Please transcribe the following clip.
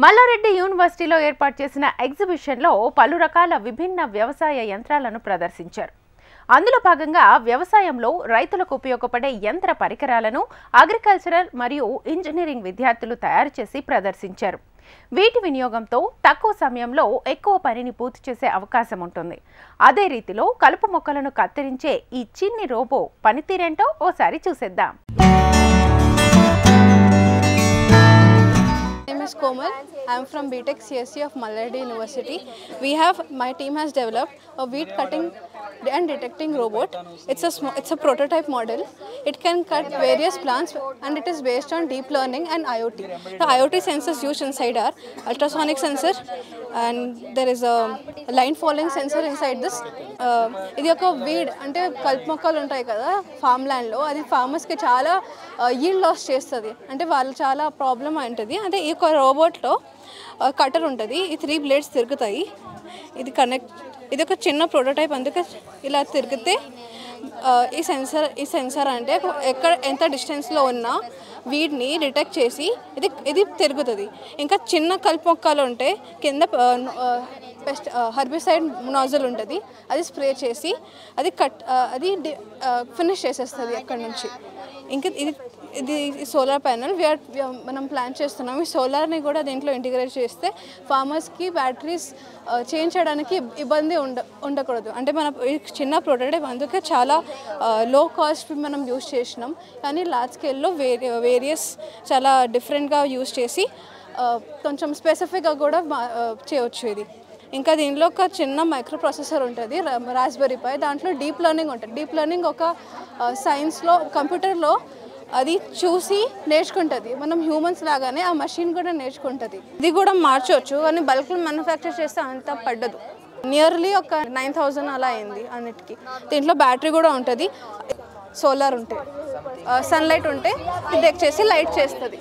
మల్లారెడ్డి యూనివర్సిటీలో ఏర్పాటు చేసిన ఎగ్జిబిషన్లో పలు రకాల విభిన్న వ్యవసాయ యంత్రాలను ప్రదర్శించారు. అందులో భాగంగా వ్యవసాయంలో రైతులకు ఉపయోగపడే యంత్ర పరికరాలను అగ్రికల్చరల్ మరియు ఇంజనీరింగ్ విద్యార్థులు తయారు చేసి ప్రదర్శించారు. వీటి వినియోగంతో తక్కువ సమయంలో ఎక్కువ పనిని పూర్తి చేసే అవకాశం ఉంటుంది. అదే రీతిలో కలుపు మొక్కలను కత్తిరించే ఈ చిన్ని రోబో పనితీరేంటో ఓసారి చూసేద్దాం. Komal. I am from BTech CSC of Malladi University. My team has developed a weed cutting and detecting robot. It's a prototype model. It can cut various plants and it is based on deep learning and IoT. The IoT sensors used inside are ultrasonic sensor and there is a line following sensor inside this. ఇది ఒక weed అంటే కలుపు మొక్కలు ఉంటాయి కదా form ల్యాండ్లో, అది ఫార్మర్స్కి చాలా ఈల్డ్ లాస్ చేస్తుంది. అంటే వాళ్ళు చాలా ప్రాబ్లం ఉంటుంది. అంటే ఈ ఒక రోబోట్లో కటర్ ఉంటుంది, ఈ 3 బ్లేడ్స్ తిరుగుతాయి. ఇది ఒక చిన్న ప్రోటోటైప్, అందుకే ఇలా తిరిగితే ఈ సెన్సర్ అంటే ఎంత డిస్టెన్స్లో ఉన్నా వీటిని డిటెక్ట్ చేసి ఇది తిరుగుతుంది. ఇంకా చిన్న కలుపు మొక్కలు ఉంటే కింద హెర్బిసైడ్ నాజిల్ ఉంటుంది, అది స్ప్రే చేసి అది ఫినిష్ చేసేస్తుంది అక్కడ నుంచి. ఇంకా ఇది సోలార్ ప్యానెల్ మనం ప్లాన్ చేస్తున్నాం. ఈ సోలార్ని కూడా దీంట్లో ఇంటిగ్రేట్ చేస్తే ఫార్మర్స్కి బ్యాటరీస్ చేంజ్ చేయడానికి ఇబ్బంది ఉండకూడదు. అంటే మన చిన్న ప్రోటోటైప్, అందుకే చాలా లో కాస్ట్ మనం యూజ్ చేసినాం. కానీ లార్జ్ స్కేల్లో వేరియస్ చాలా డిఫరెంట్గా యూజ్ చేసి కొంచెం స్పెసిఫిక్గా కూడా చేయవచ్చు ఇది. ఇంకా దీనిలో ఒక చిన్న మైక్రో ప్రాసెసర్ ఉంటుంది, రాస్బెర్రీ పై. దాంట్లో డీప్ లెర్నింగ్ ఉంటుంది. డీప్ లెర్నింగ్ ఒక సైన్స్లో కంప్యూటర్లో అది చూసి నేర్చుకుంటుంది. మనం హ్యూమన్స్ లాగానే ఆ మషిన్ కూడా నేర్చుకుంటుంది. ఇది కూడా మార్చవచ్చు, కానీ బల్క్లో మ్యానుఫ్యాక్చర్ చేస్తే అంత పడ్డదు. నియర్లీ ఒక 9,000 అలా అయింది అన్నిటికీ. దీంట్లో బ్యాటరీ కూడా ఉంటుంది, సోలార్ ఉంటే సన్లైట్ ఉంటే డిటెక్ట్ చేసి లైట్ చేస్తుంది.